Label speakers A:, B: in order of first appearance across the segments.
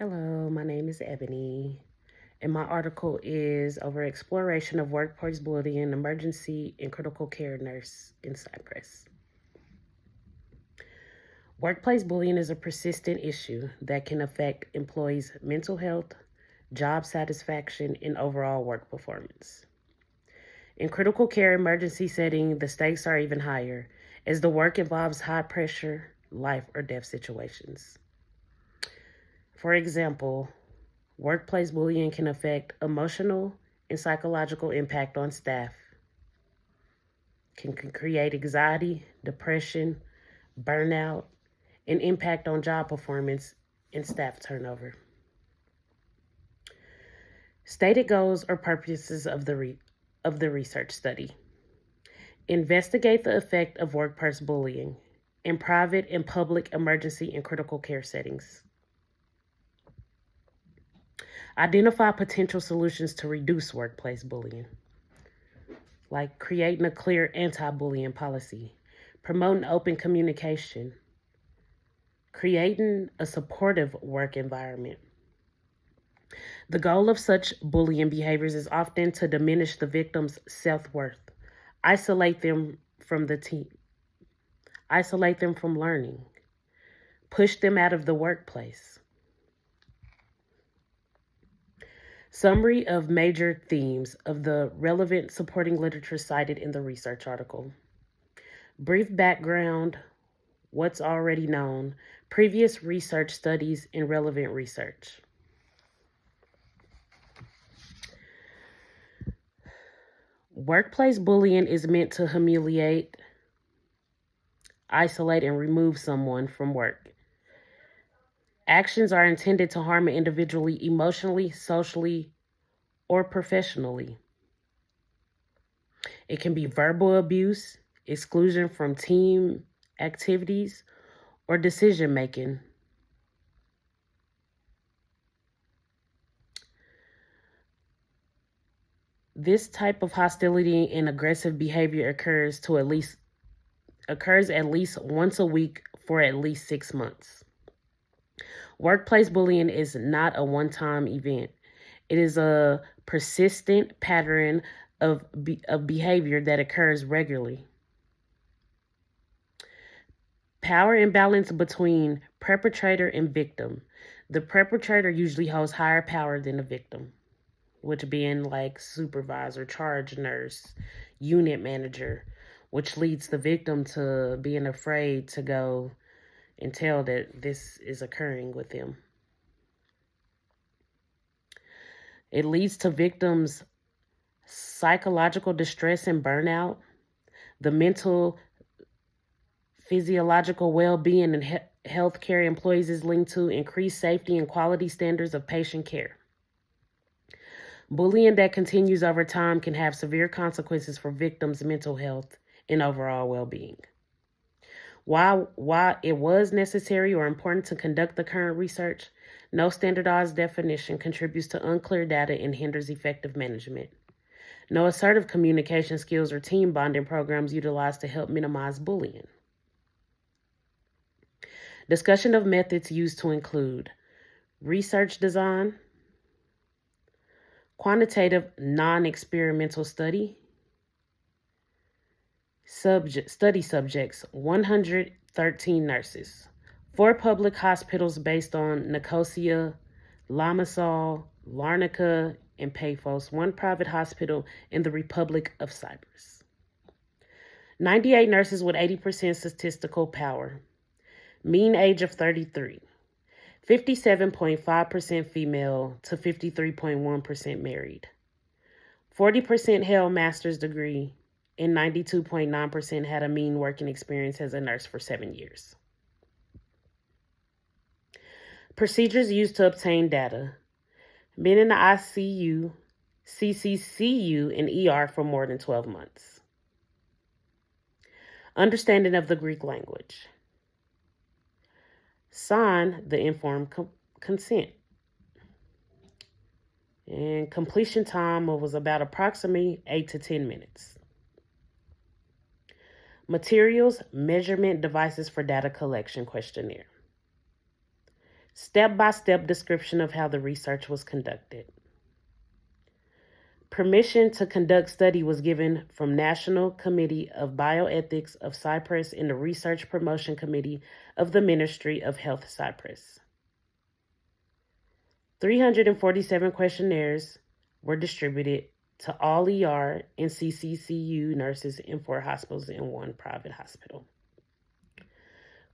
A: Hello, my name is Ebony, and my article is over exploration of workplace bullying, emergency and critical care nurse in Cyprus. Workplace bullying is a persistent issue that can affect employees' mental health, job satisfaction, and overall work performance. In critical care emergency setting, the stakes are even higher as the work involves high pressure, life or death situations. For example, workplace bullying can affect emotional and psychological impact on staff, can create anxiety, depression, burnout, and impact on job performance and staff turnover. Stated goals or purposes of the research study. Investigate the effect of workplace bullying in private and public emergency and critical care settings. Identify potential solutions to reduce workplace bullying, like creating a clear anti-bullying policy, promoting open communication, creating a supportive work environment. The goal of such bullying behaviors is often to diminish the victim's self-worth, isolate them from the team, isolate them from learning, push them out of the workplace. Summary of major themes of the relevant supporting literature cited in the research article. Brief background, what's already known, previous research studies, and relevant research. Workplace bullying is meant to humiliate, isolate, and remove someone from work. Actions are intended to harm an individual emotionally, socially, or professionally. It can be verbal abuse, exclusion from team activities, or decision making. This type of hostility and aggressive behavior occurs at least once a week for at least 6 months. Workplace bullying is not a one-time event. It is a persistent pattern of behavior that occurs regularly. Power imbalance between perpetrator and victim. The perpetrator usually holds higher power than the victim, which being like supervisor, charge nurse, unit manager, which leads the victim to being afraid to go and tell that this is occurring with them. It leads to victims' psychological distress and burnout, the mental, physiological well-being and healthcare employees is linked to increased safety and quality standards of patient care. Bullying that continues over time can have severe consequences for victims' mental health and overall well-being. While it was necessary or important to conduct the current research, no standardized definition contributes to unclear data and hinders effective management. No assertive communication skills or team bonding programs utilized to help minimize bullying. Discussion of methods used to include research design, quantitative non-experimental study, study subjects, 113 nurses, 4 public hospitals based on Nicosia, Limassol, Larnaca, and Paphos, 1 private hospital in the Republic of Cyprus. 98 nurses with 80% statistical power. Mean age of 33. 57.5% female to 53.1% married. 40% held master's degree, and 92.9% had a mean working experience as a nurse for 7 years. Procedures used to obtain data. Been in the ICU, CCCU, and ER for more than 12 months. Understanding of the Greek language. Sign the informed consent. And completion time was about approximately 8 to 10 minutes. Materials, measurement devices for data collection questionnaire. Step-by-step description of how the research was conducted. Permission to conduct study was given from National Committee of Bioethics of Cyprus and the Research Promotion Committee of the Ministry of Health Cyprus. 347 questionnaires were distributed to all ER and CCCU nurses in 4 hospitals and 1 private hospital.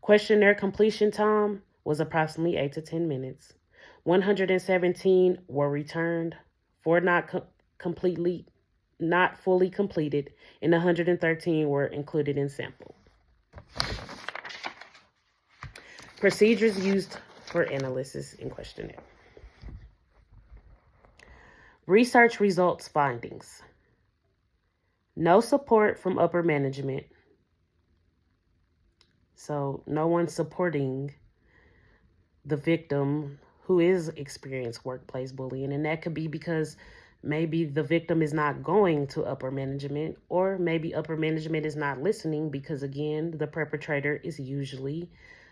A: Questionnaire completion time was approximately 8 to 10 minutes. 117 were returned, 4 not fully completed, and 113 were included in sample. Procedures used for analysis in questionnaire. Research results findings. No support from upper management. So no one supporting the victim who is experiencing workplace bullying. And that could be because maybe the victim is not going to upper management, or maybe upper management is not listening because, again, the perpetrator is usually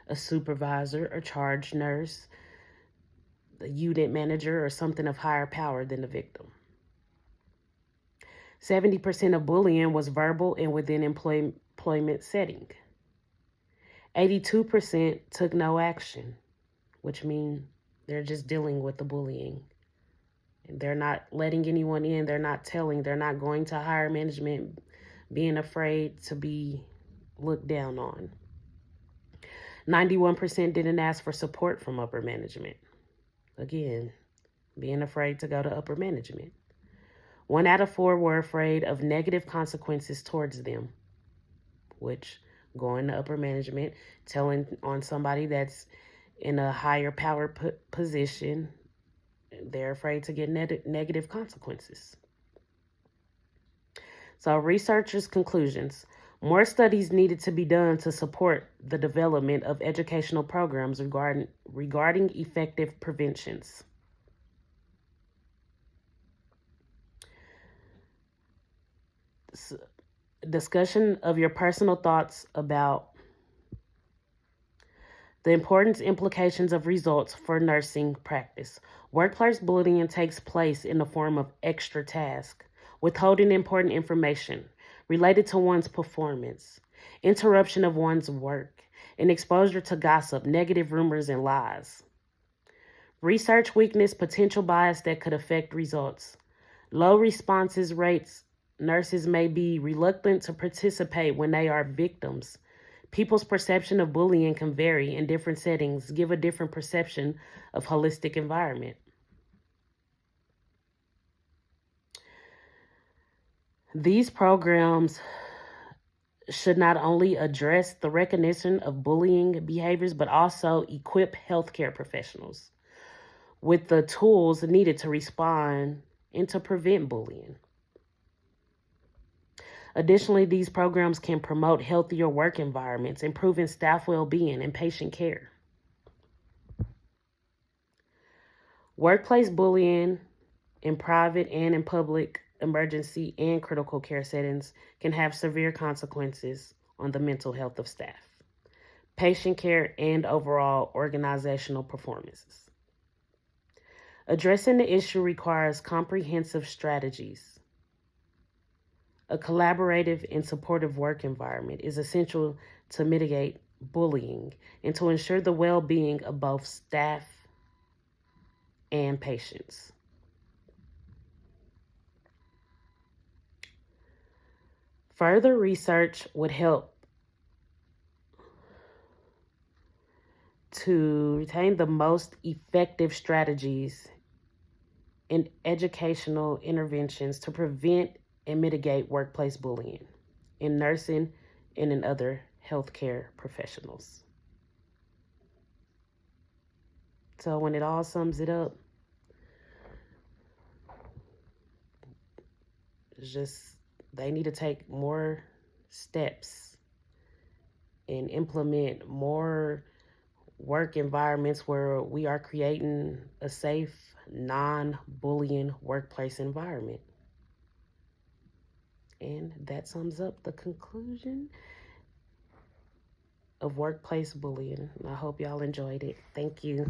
A: a supervisor, a charge nurse, the unit manager, or something of higher power than the victim. 70% of bullying was verbal and within employment setting. 82% took no action, which means they're just dealing with the bullying. They're not letting anyone in. They're not telling. They're not going to higher management, being afraid to be looked down on. 91% didn't ask for support from upper management. Again, being afraid to go to upper management. 1 out of 4 were afraid of negative consequences towards them, which going to upper management, telling on somebody that's in a higher power position, they're afraid to get negative consequences. So researchers' conclusions. More studies needed to be done to support the development of educational programs regarding effective preventions. Discussion of your personal thoughts about the important implications of results for nursing practice. Workplace bullying takes place in the form of extra tasks, withholding important information related to one's performance, interruption of one's work, and exposure to gossip, negative rumors, and lies. Research weakness, potential bias that could affect results. Low responses rates. Nurses may be reluctant to participate when they are victims. People's perception of bullying can vary in different settings, give a different perception of holistic environment. These programs should not only address the recognition of bullying behaviors, but also equip healthcare professionals with the tools needed to respond and to prevent bullying. Additionally, these programs can promote healthier work environments, improving staff well-being and patient care. Workplace bullying in private and in public emergency and critical care settings can have severe consequences on the mental health of staff, patient care, and overall organizational performances. Addressing the issue requires comprehensive strategies. A collaborative and supportive work environment is essential to mitigate bullying and to ensure the well-being of both staff and patients. Further research would help to retain the most effective strategies and educational interventions to prevent and mitigate workplace bullying in nursing and in other healthcare professionals. So when it all sums it up, it's just they need to take more steps and implement more work environments where we are creating a safe, non-bullying workplace environment. And that sums up the conclusion of workplace bullying. I hope y'all enjoyed it. Thank you.